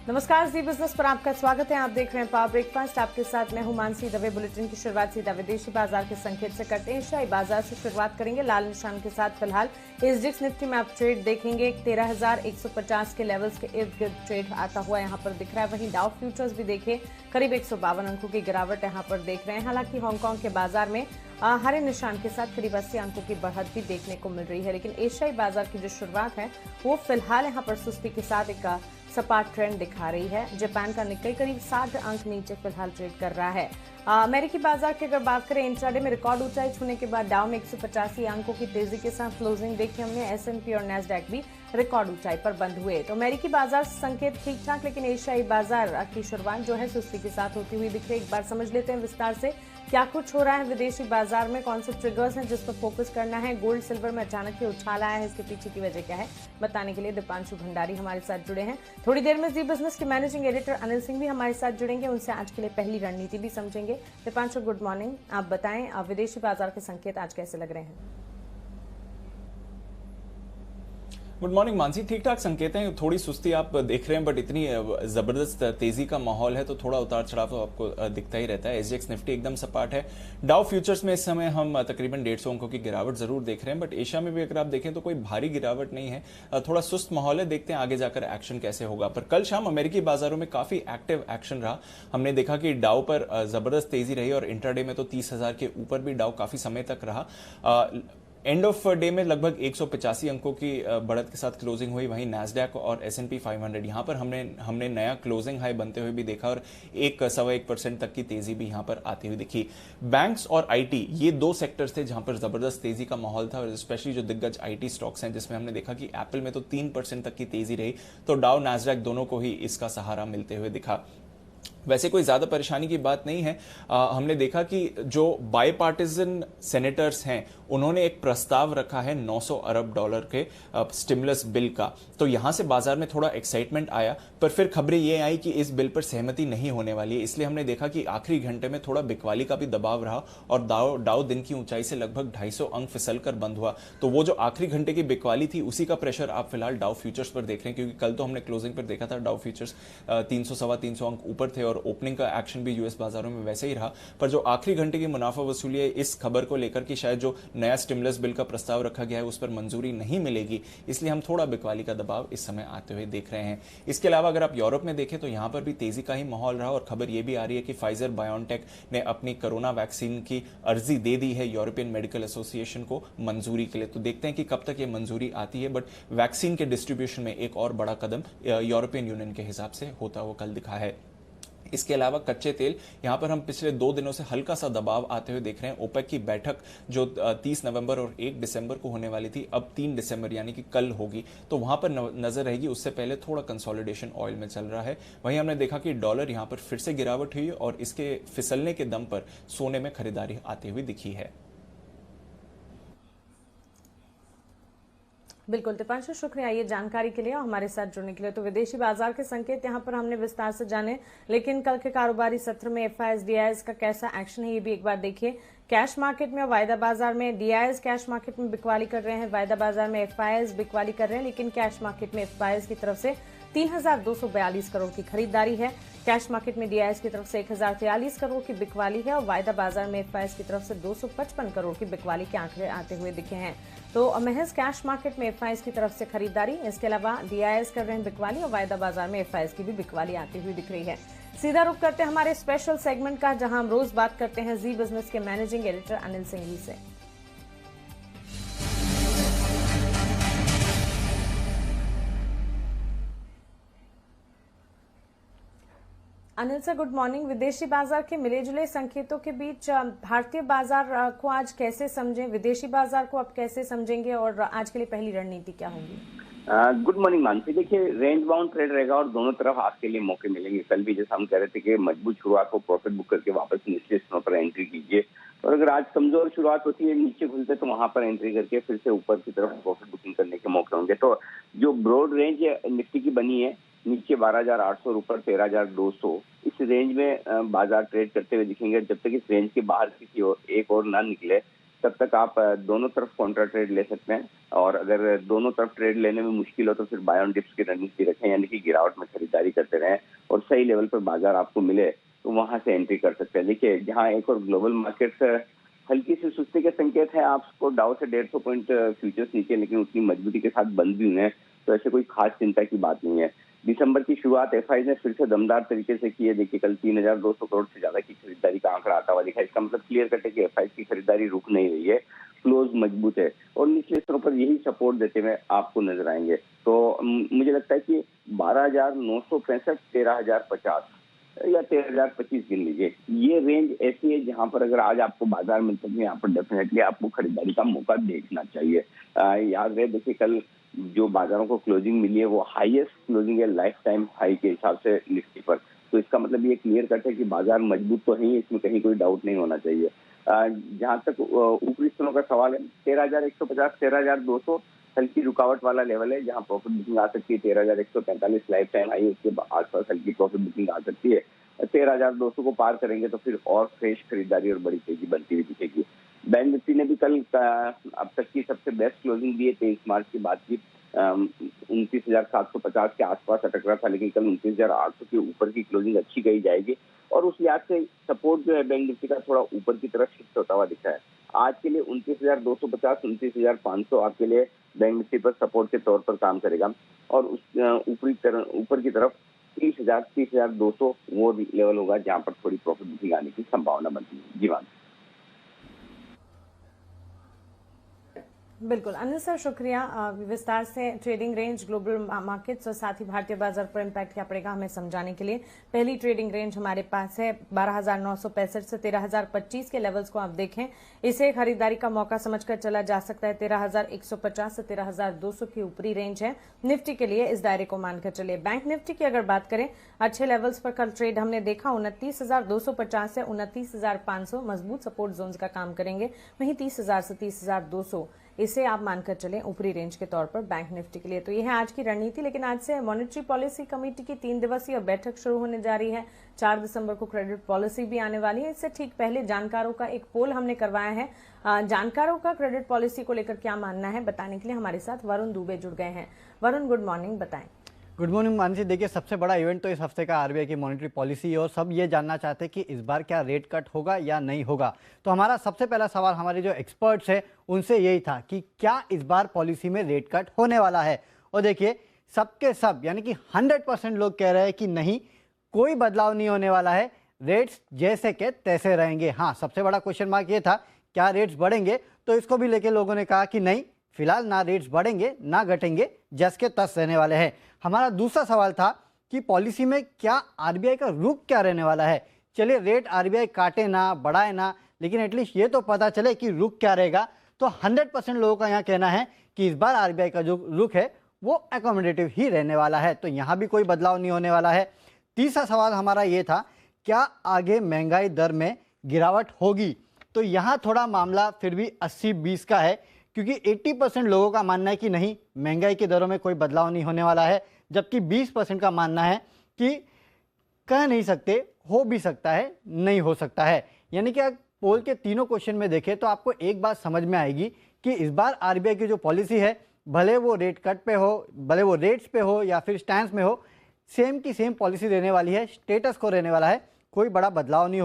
नमस्कार, जी बिजनेस पर आपका स्वागत है। आप देख रहे हैं पावर ब्रेकफास्ट। आपके साथ मैं हूं मानसी दवे। बुलेटिन की शुरुआत सीधा विदेशी बाजार के संकेत से करते हैं। एशियाई बाजार से शुरुआत करेंगे लाल निशान के साथ। फिलहाल एसजीएक्स निफ्टी में आप ट्रेड देखेंगे 13,150 के लेवल्स के इर्द गिर्द ट्रेड आता हुआ यहां पर दिख रहा है। वहीं डाउ फ्यूचर्स भी देखें, करीब 152 अंकों की गिरावट यहां पर देख रहे हैं। हालांकि हांगकांग के बाजार में हरे निशान के साथ करीब 80 अंकों की बढ़त भी देखने को मिल रही है। लेकिन एशियाई बाजार की जो शुरुआत है वो फिलहाल यहां पर सुस्ती के साथ एक सपाट ट्रेंड दिखा रही है। जापान का निक्केई करीब 60 अंक नीचे फिलहाल ट्रेड कर रहा है। अमेरिकी बाजार की अगर बात करें, इंट्राडे में रिकॉर्ड ऊंचाई छूने के बाद डाउ में 185 अंकों की तेजी के साथ क्लोजिंग देखी हमने। एसएनपी और नैस्डैक भी रिकॉर्ड ऊंचाई पर बंद हुए। तो अमेरिकी बाजार संकेत ठीक ठाक, लेकिन एशियाई बाजार की शुरुआत जो है सुस्ती के साथ होती हुई दिख रही है। एक बार समझ लेते हैं विस्तार से क्या कुछ हो रहा है विदेशी बाजार में, कौन से ट्रिगर्स हैं जिस पर फोकस करना है। गोल्ड सिल्वर में अचानक ही उछाल आया है, इसके पीछे की वजह क्या है बताने के लिए दीपांशु भंडारी हमारे साथ जुड़े हैं। थोड़ी देर में जी बिजनेस के मैनेजिंग एडिटर अनिल सिंह भी हमारे साथ जुड़ेंगे, उनसे आज के लिए पहली रणनीति भी समझेंगे। Deepanshu, good morning. आप बताएं, विदेशी बाजार के संकेत आज कैसे लग रहे हैं? गुड मॉर्निंग मानसी, ठीक ठाक संकेत हैं। थोड़ी सुस्ती आप देख रहे हैं, बट इतनी जबरदस्त तेजी का माहौल है तो थोड़ा उतार चढ़ाव तो आपको दिखता ही रहता है। एसजीएक्स निफ्टी एकदम सपाट है। डाउ फ्यूचर्स में इस समय हम तकरीबन 150 अंकों की गिरावट जरूर देख रहे हैं, बट एशिया में भी अगर आप देखें तो कोई भारी गिरावट नहीं है। थोड़ा सुस्त माहौल है, देखते हैं आगे जाकर एक्शन कैसे होगा। पर कल शाम अमेरिकी बाजारों में काफी एक्टिव एक्शन रहा। हमने देखा कि डाउ पर जबरदस्त तेजी रही और इंट्राडे में तो 30,000 के ऊपर भी डाउ काफी समय तक रहा। एंड ऑफ डे में लगभग 185 अंकों की बढ़त के साथ क्लोजिंग हुई। वहीं नैस्डैक और एसएनपी 500 यहां पर हमने नया क्लोजिंग हाई बनते हुए भी देखा और 1.25% तक की तेजी भी यहां पर आती हुई दिखी। बैंक्स और आईटी, ये दो सेक्टर्स थे जहां पर जबरदस्त तेजी का माहौल था, और स्पेशली जो दिग्गज आईटी स्टॉक्स हैं जिसमें हमने देखा कि एप्पल में तो 3% तक की तेजी रही, तो डाउ नैस्डैक दोनों को ही इसका सहारा मिलते हुए दिखा। वैसे कोई ज्यादा परेशानी की बात नहीं है। हमने देखा कि जो बायपार्टिजन सेनेटर्स हैं उन्होंने एक प्रस्ताव रखा है 900 अरब डॉलर के स्टिमुलस बिल का, तो यहां से बाजार में थोड़ा एक्साइटमेंट आया, पर फिर खबरें ये आई कि इस बिल पर सहमति नहीं होने वाली है। इसलिए हमने देखा कि आखिरी घंटे में थोड़ा बिकवाली का भी दबाव रहा और डाउ दिन की ऊंचाई से लगभग 250 अंक फिसल कर बंद हुआ। तो वो जो आखिरी घंटे की बिकवाली थी उसी का प्रेशर आप फिलहाल डाउ फ्यूचर्स पर देख रहे हैं, क्योंकि कल तो हमने क्लोजिंग पर देखा था डाउ फ्यूचर्स 300 सवा 300 अंक ऊपर थे और ओपनिंग का एक्शन भी यूएस बाजारों में वैसे ही रहा। पर जो आखिरी घंटे की मुनाफा वसूली है इस खबर को लेकर कि शायद जो नया स्टिमुलस बिल का प्रस्ताव रखा गया है उस पर मंजूरी नहीं मिलेगी, इसलिए हम थोड़ा बिकवाली का दबाव इस समय आते हुए देख रहे हैं। इसके अलावा अगर आप यूरोप में देखें तो यहां पर भी तेजी का ही माहौल रहा और खबर यह भी आ रही है कि फाइजर बायोनटेक ने अपनी कोरोना वैक्सीन की अर्जी दे दी है यूरोपियन मेडिकल एसोसिएशन को मंजूरी के लिए। तो देखते हैं कि कब तक ये मंजूरी आती है, बट वैक्सीन के डिस्ट्रीब्यूशन में एक और बड़ा कदम यूरोपियन यूनियन के हिसाब से होता हुआ कल दिखा है। इसके अलावा कच्चे तेल, यहां पर हम पिछले 2 दिनों से हल्का सा दबाव आते हुए देख रहे हैं। ओपेक की बैठक जो 30 नवंबर और 1 दिसंबर को होने वाली थी, अब 3 दिसंबर यानी कि कल होगी, तो वहां पर नजर रहेगी। उससे पहले थोड़ा कंसोलिडेशन ऑयल में चल रहा है। वहीं हमने देखा कि डॉलर यहां पर फिर से गिरावट हुई और इसके फिसलने के दम पर सोने में खरीदारी आती हुई दिखी है। बिल्कुल दीपांशु, शुक्रिया ये जानकारी के लिए और हमारे साथ जुड़ने के लिए। तो विदेशी बाजार के संकेत यहाँ पर हमने विस्तार से जाने, लेकिन कल के कारोबारी सत्र में एफआईएस डीआईएस का कैसा एक्शन है ये भी एक बार देखिए। कैश मार्केट में और वायदा बाजार में डीआईएस कैश मार्केट में बिकवाली कर रहे हैं, वायदा बाजार में एफआईएस बिकवाली कर रहे हैं, लेकिन कैश मार्केट में एफआईएस की तरफ से 3,242 करोड़ की खरीदारी है। कैश मार्केट में डीआईएस की तरफ से 1,043 करोड़ की बिकवाली है और वायदा बाजार में एफआईएस की तरफ से 255 करोड़ की बिकवाली के आंकड़े आते हुए दिखे हैं। तो महज कैश मार्केट में एफआईएस की तरफ से खरीदारी, इसके अलावा डीआईएस कर रहे हैं बिकवाली और वायदा बाजार में एफआईएस की भी बिकवाली आती हुई दिख रही है। सीधा रुख करते हैं हमारे स्पेशल सेगमेंट का, जहां हम रोज बात करते हैं जी बिजनेस के मैनेजिंग एडिटर अनिल सिंह जी से। Anil sir, good morning. विदेशी बाजार के मिले जुले संकेतों के बीच भारतीय बाजार को आज कैसे समझें, विदेशी बाजार को आप कैसे समझेंगे और आज के लिए पहली रणनीति क्या होगी? Good morning Mansi. देखिए, रेंज बाउंड ट्रेड रहेगा और दोनों तरफ आपके लिए मौके मिलेंगे। कल भी जैसा हम कह रहे थे कि मजबूत शुरुआत को प्रॉफिट बुक करके वापस निचले स्थानों पर एंट्री कीजिए, और अगर आज कमजोर शुरुआत होती है नीचे खुलते तो वहां पर एंट्री करके फिर से ऊपर की तरफ प्रॉफिट बुकिंग करने के मौके होंगे। तो जो ब्रॉड रेंज निफ्टी की बनी है, नीचे 12,800 और ऊपर 13,200, इस रेंज में बाजार ट्रेड करते हुए दिखेंगे। जब तक इस रेंज के बाहर किसी एक और ना निकले तब तक आप दोनों तरफ कॉन्ट्रा ट्रेड ले सकते हैं। और अगर दोनों तरफ ट्रेड लेने में मुश्किल हो तो फिर बाय ऑन डिप्स की रणनीति रखें, यानी कि गिरावट में खरीदारी करते रहें और सही लेवल पर बाजार आपको मिले तो वहां से एंट्री कर सकते हैं। देखिए, जहां एक और ग्लोबल मार्केट हल्की सी सुस्ती के संकेत है, आपको डाउ से 150 पॉइंट फ्यूचर्स नीचे लेकिन उतनी मजबूती के साथ बंद भी हुए हैं, तो ऐसे कोई खास चिंता की बात नहीं है। दिसंबर की शुरुआत एफआई ने फिर से दमदार तरीके से की है। देखिए, कल 3200 करोड़ से ज्यादा की खरीदारी का आंकड़ा आता हुआ दिखा। इसका मतलब क्लियर कट है कि एफआई की खरीदारी रुक नहीं रही है, क्लोज मजबूत है और निचले स्तरों पर यही सपोर्ट देते हुए आपको नजर आएंगे। तो मुझे लगता है कि 12,965, 13,050 या 13,025 गिन लीजिए, ये रेंज ऐसी है जहां पर अगर आज आपको बाजार मिलता है, यहाँ पर डेफिनेटली आपको खरीदारी का मौका देखना चाहिए। याद रहे, देखिए कल जो बाजारों को क्लोजिंग मिली है वो हाईएस्ट क्लोजिंग है लाइफ टाइम हाई के हिसाब से निफ्टी पर। तो इसका मतलब ये क्लियर कट है कि बाजार मजबूत तो है ही, इसमें कहीं कोई डाउट नहीं होना चाहिए। जहां तक ऊपरी स्तरों का सवाल है, 13,150, 13,200 हल्की रुकावट वाला लेवल है जहां प्रॉफिट बुकिंग आ सकती है। 13,145 लाइफ टाइम आई, उसके आसपास हल्की प्रॉफिट बुकिंग आ सकती है। 13,200 को पार करेंगे तो फिर और फ्रेश खरीदारी और बड़ी तेजी बनती हुई दिखेगी। बैंक निफ्टी ने भी कल अब तक की सबसे बेस्ट क्लोजिंग दी है। 23 मार्च की बात की 29,750 के आसपास अटक रहा था, लेकिन कल 29,800 के ऊपर की क्लोजिंग अच्छी कही जाएगी और उस लिहाज से सपोर्ट जो है बैंक निफ्टी का थोड़ा ऊपर की तरफ शिफ्ट होता हुआ दिखा है। आज के लिए 29,250, 29,500 आपके लिए बैंक निफ्टी पर सपोर्ट के तौर पर काम करेगा और उस ऊपर की तरफ 30,000, 30,200 वो लेवल होगा जहां पर थोड़ी प्रॉफिट बुकिंग आने की संभावना बनती है। जी मान बिल्कुल अनिल सर, शुक्रिया। विस्तार से ट्रेडिंग रेंज, ग्लोबल मार्केट्स और साथ ही भारतीय बाजार पर इम्पैक्ट क्या पड़ेगा हमें समझाने के लिए। पहली ट्रेडिंग रेंज हमारे पास है 12,965 से 13,025 के लेवल्स को आप देखें, इसे खरीदारी का मौका समझकर चला जा सकता है। 13,150 से 13,200 की ऊपरी रेंज है निफ्टी के लिए, इस दायरे को मानकर चलिए। बैंक निफ्टी की अगर बात करें, अच्छे लेवल्स पर कल ट्रेड हमने देखा। 29,250 से 29,500 मजबूत सपोर्ट जोन्स का काम करेंगे, वहीं 30,000 से 30,200 इसे आप मानकर चलें ऊपरी रेंज के तौर पर बैंक निफ्टी के लिए। तो यह है आज की रणनीति। लेकिन आज से मॉनेटरी पॉलिसी कमेटी की 3 दिवसीय बैठक शुरू होने जा रही है। 4 दिसंबर को क्रेडिट पॉलिसी भी आने वाली है। इससे ठीक पहले जानकारों का एक पोल हमने करवाया है। जानकारों का क्रेडिट पॉलिसी को लेकर क्या मानना है बताने के लिए हमारे साथ वरुण दुबे जुड़ गए हैं। वरुण, गुड मॉर्निंग, बताएं। Good morning Mansi. देखिए, सबसे बड़ा इवेंट तो इस हफ्ते का आरबीआई की मॉनेटरी पॉलिसी है और सब ये जानना चाहते हैं कि इस बार क्या रेट कट होगा या नहीं होगा। तो हमारा सबसे पहला सवाल हमारे जो एक्सपर्ट्स हैं उनसे यही था कि क्या इस बार पॉलिसी में रेट कट होने वाला है। और देखिए, सबके सब यानी कि 100% लोग कह रहे हैं कि नहीं, कोई बदलाव नहीं होने वाला है, रेट्स जैसे के तैसे रहेंगे। हाँ, सबसे बड़ा क्वेश्चन मार्क ये था क्या रेट्स बढ़ेंगे, तो इसको भी लेके लोगों ने कहा कि नहीं, फिलहाल ना रेट्स बढ़ेंगे ना घटेंगे, जस के तस रहने वाले हैं। हमारा दूसरा सवाल था कि पॉलिसी में क्या आरबीआई का रुख क्या रहने वाला है। चलिए, रेट आरबीआई काटे ना बढ़ाए ना, लेकिन एटलीस्ट ये तो पता चले कि रुख क्या रहेगा। तो 100% लोगों का यहाँ कहना है कि इस बार आरबीआई का जो रुख है वो अकोमोडेटिव ही रहने वाला है, तो यहाँ भी कोई बदलाव नहीं होने वाला है। तीसरा सवाल हमारा ये था, क्या आगे महंगाई दर में गिरावट होगी। तो यहाँ थोड़ा मामला फिर भी 80-20 का है, क्योंकि 80% लोगों का मानना है कि नहीं, महंगाई की दरों में कोई बदलाव नहीं होने वाला है, जबकि 20% का मानना है कि कह नहीं सकते, हो भी सकता है, नहीं हो सकता है। यानी कि अगर पोल के तीनों क्वेश्चन में देखें तो आपको एक बात समझ में आएगी कि इस बार आरबीआई की जो पॉलिसी है, भले वो रेट कट पे हो, भले वो रेट्स पे हो या फिर स्टैंस में हो, सेम की सेम पॉलिसी रहने वाली है, स्टेटस को रहने वाला है, कोई बड़ा बदलाव नहीं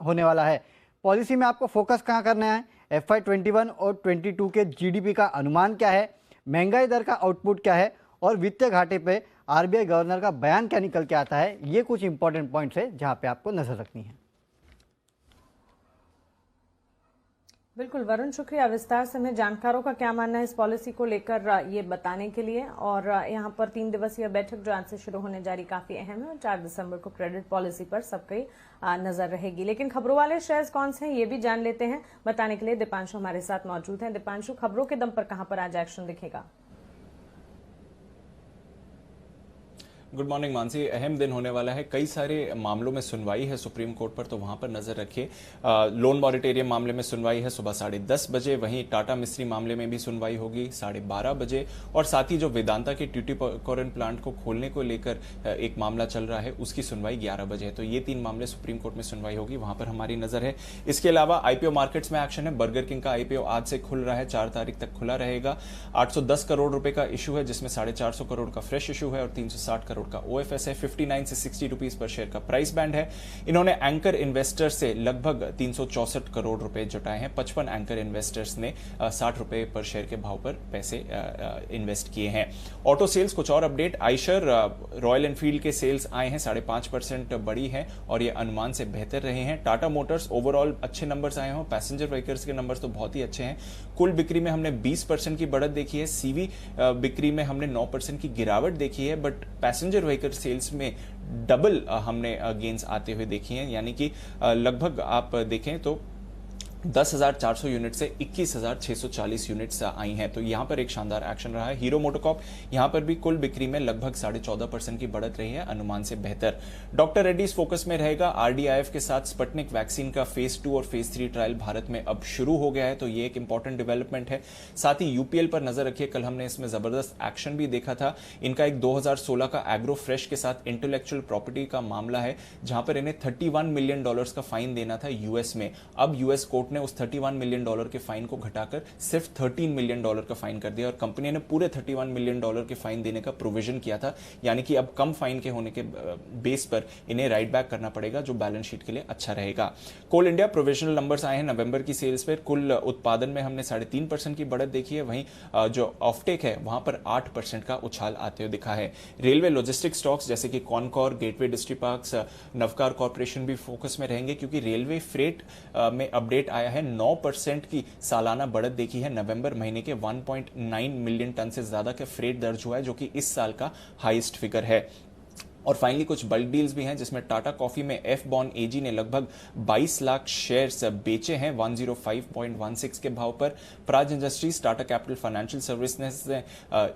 होने वाला है। पॉलिसी में आपको फोकस कहाँ करना है, FY 21 और 22 के जीडीपी का अनुमान क्या है, महंगाई दर का आउटपुट क्या है और वित्तीय घाटे पे आरबीआई गवर्नर का बयान क्या निकल के आता है। ये कुछ इंपॉर्टेंट पॉइंट्स है जहां पे आपको नजर रखनी है। बिल्कुल वरुण, शुक्रिया। विस्तार से हमें जानकारों का क्या मानना है इस पॉलिसी को लेकर ये बताने के लिए। और यहाँ पर 3 दिवसीय बैठक जो आज से शुरू होने जा रही काफी अहम है और 4 दिसंबर को क्रेडिट पॉलिसी पर सबकी नजर रहेगी। लेकिन खबरों वाले शेयर्स कौन से हैं ये भी जान लेते हैं। बताने के लिए दीपांशु हमारे साथ मौजूद हैं। दीपांशु, खबरों के दम पर कहां पर आज एक्शन दिखेगा? Good morning Mansi. अहम दिन होने वाला है, कई सारे मामलों में सुनवाई है सुप्रीम कोर्ट पर, तो वहां पर नजर रखिए। लोन मॉरिटेरियम मामले में सुनवाई है सुबह 10:30 बजे, वहीं टाटा मिस्त्री मामले में भी सुनवाई होगी 12:30 बजे, और साथ ही जो वेदांता के ट्यूटिकोरिन प्लांट को खोलने को लेकर एक मामला चल रहा है उसकी सुनवाई 11 बजे है। तो ये 3 मामले सुप्रीम कोर्ट में सुनवाई होगी, वहां पर हमारी नजर है। इसके अलावा आईपीओ मार्केट्स में एक्शन है। बर्गर किंग का आईपीओ आज से खुल रहा है, 4 तारीख तक खुला रहेगा। 810 करोड़ रुपए का इशू है, जिसमें 450 करोड़ का फ्रेश इशू है और 360 करोड़ का ओएफएस है। 59 से 60 रुपीस पर शेयर का प्राइस बैंड है। इन्होंने एंकर इन्वेस्टर से लगभग 364 करोड़ रुपए जुटाए हैं। 55 एंकर इन्वेस्टर्स ने 60 रुपए पर शेयर के भाव पर पैसे इन्वेस्ट किए हैं। ऑटो सेल्स कुछ और अपडेट। आइशर रॉयल एनफील्ड के सेल्स आए हैं 5.5% बढ़ी है और ये अनुमान से बेहतर रहे हैं। टाटा मोटर्स ओवरऑल अच्छे नंबर्स आए हैं, पैसेंजर व्हीकल्स के नंबर्स तो बहुत ही अच्छे हैं। कुल बिक्री में हमने 20% की बढ़त देखी है। सीवी बिक्री में हमने 9% की गिरावट देखी है, बट पैसेंजर व्हीकल सेल्स में डबल हमने गेन्स आते हुए देखी हैं, यानी कि लगभग आप देखें तो 10,400 यूनिट से 21,640 यूनिट्स आई हैं। तो यहां पर एक शानदार एक्शन रहा है। हीरो मोटोकॉर्प यहां पर भी कुल बिक्री में लगभग 14.5% की बढ़त रही है, अनुमान से बेहतर। डॉक्टर रेड्डीज फोकस में रहेगा। आरडीआईएफ के साथ स्पुतनिक वैक्सीन का फेज 2 और फेज 3 ट्रायल भारत में अब शुरू हो गया है, तो ये एक इंपॉर्टेंट डेवलपमेंट है। साथ ही यूपीएल पर नजर रखिए, कल हमने इसमें जबरदस्त एक्शन भी देखा था। इनका एक 2016 का एग्रो फ्रेश के साथ इंटेलेक्चुअल प्रॉपर्टी का मामला है, जहां पर इन्हें $31 मिलियन का फाइन देना था यूएस में। अब यूएस कोर्ट ने उस $31 मिलियन के फाइन को घटाकर सिर्फ $13 मिलियन का फाइन कर दिया और कंपनी ने पूरे $31 मिलियन के फाइन देने का प्रोविजन किया था, यानी कि अब कम फाइन के होने के बेस पर इन्हें राइट बैक करना पड़ेगा, जो बैलेंस शीट के लिए अच्छा रहेगा। कोल इंडिया प्रोविजनल नंबर्स आए हैं नवंबर की सेल्स पर। कुल उत्पादन में हमने 3.5% की बढ़त देखी है, वहीं जो ऑफटेक है वहां पर 8% का उछाल आते हुए दिखा है। रेलवे लॉजिस्टिक स्टॉक्स जैसे कि कॉनकॉर, गेटवे डिस्ट्रीपार्क्स, नवकार कॉर्पोरेशन भी फोकस में रहेंगे, क्योंकि रेलवे फ्रेट में अपडेट आया है। 9% की सालाना बढ़त देखी है। नवंबर महीने के 1.9 मिलियन टन से ज्यादा का फ्रेट दर्ज हुआ है, जो कि इस साल का हाईएस्ट फिगर है। और फाइनली कुछ बल्क डील्स भी हैं, जिसमें टाटा कॉफी में एफ बॉन एजी ने लगभग 22 लाख शेयर्स बेचे हैं 105.16 के भाव पर। Praj industries, Tata capital financial services ने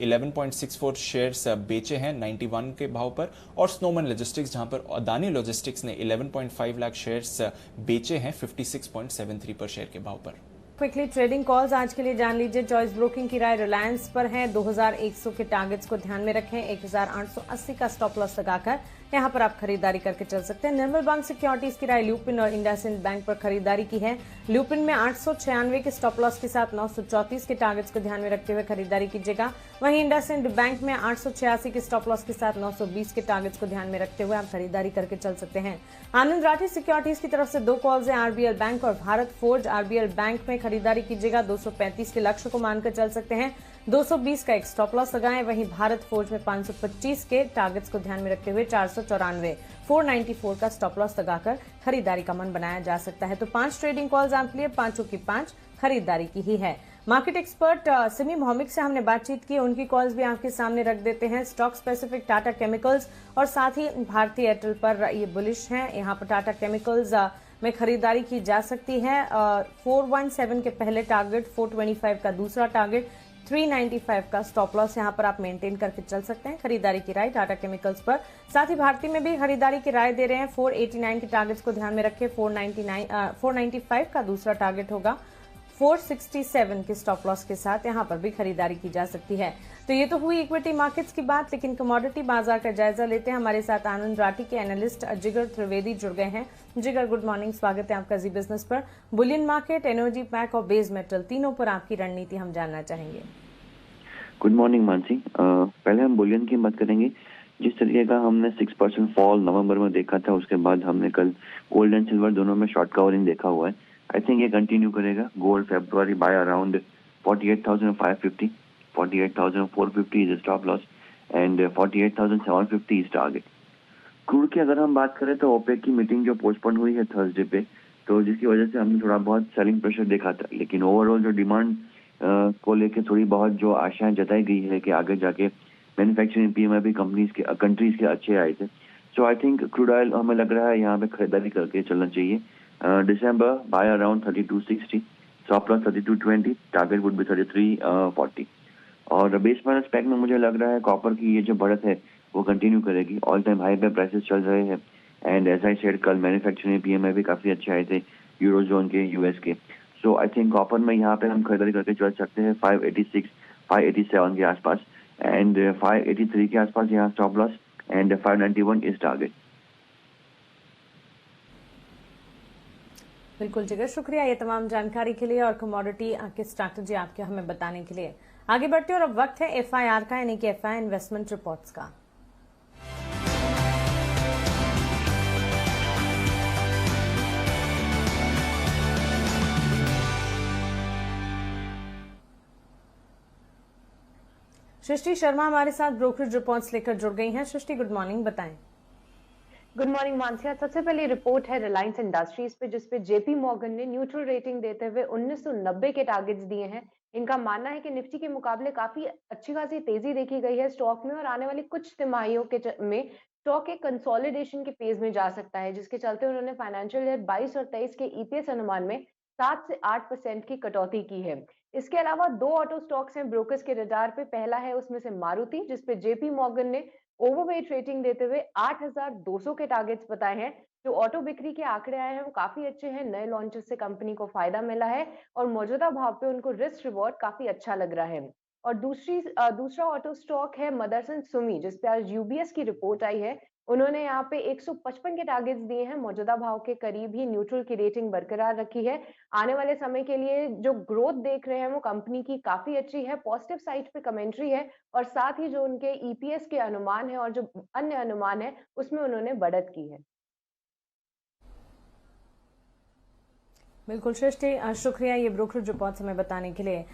11.64 शेयर्स बेचे हैं 91 के भाव पर। और स्नोमैन लॉजिस्टिक्स, जहां पर अदानी लॉजिस्टिक्स ने 11.5 लाख शेयर्स बेचे हैं 56.73 पर शेयर के भाव पर। क्विकली ट्रेडिंग कॉल्स आज के लिए जान लीजिए। चॉइस ब्रोकिंग की राय रिलायंस पर है। 2100 के टारगेट्स को ध्यान में रखें। 1880 का स्टॉप लॉस लगाकर यहां पर आप खरीदारी करके चल सकते हैं। निर्मल बैंक सिक्योरिटीज की राय ल्यूपिन और इंडसइंड बैंक पर खरीदारी की है। ल्यूपिन में 896 के स्टॉप लॉस के साथ 934 के टारगेट्स को ध्यान में रखते हुए खरीदारी कीजिएगा। वहीं इंडसइंड बैंक में 886 के स्टॉप लॉस के साथ 920 के टारगेट्स को ध्यान में रखते हुए आप खरीदारी करके चल सकते हैं। आनंद राठी सिक्योरिटीज की तरफ से 2 कॉल्स हैं। आरबीएल बैंक और भारत फोर्ज। आरबीएल बैंक में खरीदारी कीजिएगा, 235 के लक्ष्य को मानकर चल सकते हैं। 220 का एक स्टॉप लॉस लगाएं। वहीं भारत फोर्ज में 525 के टारगेट्स को ध्यान में रखते हुए 494 494 का स्टॉप लॉस लगाकर खरीदारी का मन बनाया जा सकता है। तो 5 ट्रेडिंग कॉल्स आपके लिए, 5 की 5 खरीदारी की ही है। मार्केट एक्सपर्ट सिमी मोहम्मद से हमने बातचीत की, उनकी कॉल्स भी आपके सामने रख देते हैं। स्टॉक स्पेसिफिक टाटा केमिकल्स और साथ ही भारतीय एयरटेल पर ये बुलिश हैं। यहाँ पर टाटा केमिकल्स में खरीदारी की जा सकती है। 417 के पहले टारगेट, 425 का दूसरा टारगेट, 395 का स्टॉप लॉस यहाँ पर आप मेंटेन करके चल सकते हैं। खरीदारी की राय टाटा केमिकल्स पर। साथ ही भारतीय में भी खरीदारी की राय दे रहे हैं। 489 के टारगेट्स को ध्यान में रखें। 495 का दूसरा टारगेट होगा। 467 के स्टॉप लॉस के साथ यहाँ पर भी खरीदारी की जा सकती है। तो ये तो हुई इक्विटी मार्केट्स की बात, लेकिन कमोडिटी बाजार का जायजा लेते हैं। हमारे साथ आनंद राठी के एनालिस्ट जिगर त्रिवेदी जुड़ गए हैं। जिगर, गुड मॉर्निंग, स्वागत है आपका जी बिजनेस पर। बुलियन मार्केट, एनर्जी पैक और बेस मेटल, तीनों पर आपकी रणनीति हम जानना चाहेंगे। Good morning Mansi. पहले हम बुलियन की बात करेंगे। जिस तरीके का हमने 6% फॉल नवंबर में देखा था, उसके बाद हमने कल गोल्ड एंड सिल्वर दोनों में शॉर्ट कवरिंग देखा हुआ है। आई थिंक ये कंटिन्यू करेगा। Gold February by around 48,550, 48,450 is stop loss and 48,750 is target. Crude की अगर हम बात करें तो ओपेक की मीटिंग जो पोस्टपोन हुई है थर्सडे पे, तो जिसकी वजह से हमने थोड़ा बहुत सेलिंग प्रेशर देखा था, लेकिन ओवरऑल जो डिमांड को लेके थोड़ी बहुत जो आशाएं जताई गई है कि आगे जाके मैन्युफैक्चरिंग पीएमआई भी कंट्रीज के अच्छे आए थे। सो आई थिंक क्रूड ऑयल हमें लग रहा है यहाँ पे खरीदारी करके चलना चाहिए। दिसंबर buy around 3260, stop loss 3220, target would be 3340। और बेस मेटल स्पेक में मुझे लग रहा है कॉपर की ये जो बढ़त है वो कंटिन्यू करेगी। ऑल टाइम हाई पे प्राइसेस चल रहे हैं एंड एज आई सेड कल मैन्युफैक्चरिंग PMI भी काफ़ी अच्छे आए थे यूरोजोन के, US के। सो आई थिंक कॉपर में यहाँ पे हम खरीदारी करके चल सकते हैं 586 587 के आसपास एंड 583 के आसपास यहाँ stop loss and 591 is target. बिल्कुल जिगर, शुक्रिया ये तमाम जानकारी के लिए और कमोडिटी की स्ट्रैटेजी आपके हमें बताने के लिए। आगे बढ़ते हैं और अब वक्त है FIR का, यानी कि FI इन्वेस्टमेंट रिपोर्ट्स का। सृष्टि शर्मा हमारे साथ ब्रोकरेज रिपोर्ट्स लेकर जुड़ गई हैं। सृष्टि गुड मॉर्निंग, बताएं। गुड मॉर्निंग मानसिया। सबसे पहली रिपोर्ट है रिलायंस इंडस्ट्रीज पे, जिसपे JP मॉर्गन ने न्यूट्रल रेटिंग देते हुए 1990 के टारगेट्स दिए हैं। इनका मानना है कि निफ्टी के मुकाबले काफी अच्छी खासी तेजी देखी गई है स्टॉक में और आने वाली कुछ तिमाहियों के में स्टॉक एक कंसोलिडेशन के फेज में जा सकता है, जिसके चलते उन्होंने फाइनेंशियल ईयर 22 और 23 के EPS अनुमान में 7 से 8% की कटौती की है। इसके अलावा 2 ऑटो स्टॉक्स हैं ब्रोकर्स के रडार पे। पहला है उसमें से मारुति, जिसपे JP मॉर्गन ने ओवरवेट रेटिंग देते हुए 8,200 के टारगेट्स बताए हैं। जो ऑटो बिक्री के आंकड़े आए हैं वो काफी अच्छे हैं। नए लॉन्चेस से कंपनी को फायदा मिला है और मौजूदा भाव पे उनको रिस्क रिवॉर्ड काफी अच्छा लग रहा है। और दूसरा ऑटो स्टॉक है मदरसन सुमी, जिसपे आज UBS की रिपोर्ट आई है। उन्होंने यहाँ पे 155 के टारगेट्स दिए हैं, मौजूदा भाव के करीब ही न्यूट्रल की रेटिंग बरकरार रखी है। आने वाले समय के लिए जो ग्रोथ देख रहे हैं वो कंपनी की काफी अच्छी है, पॉजिटिव साइड पे कमेंट्री है और साथ ही जो उनके EPS के अनुमान है और जो अन्य अनुमान है उसमें उन्होंने बढ़त की है। बिल्कुल सृष्टि, शुक्रिया ये ब्रोकरेज रिपोर्ट्स हमें बताने के लिए।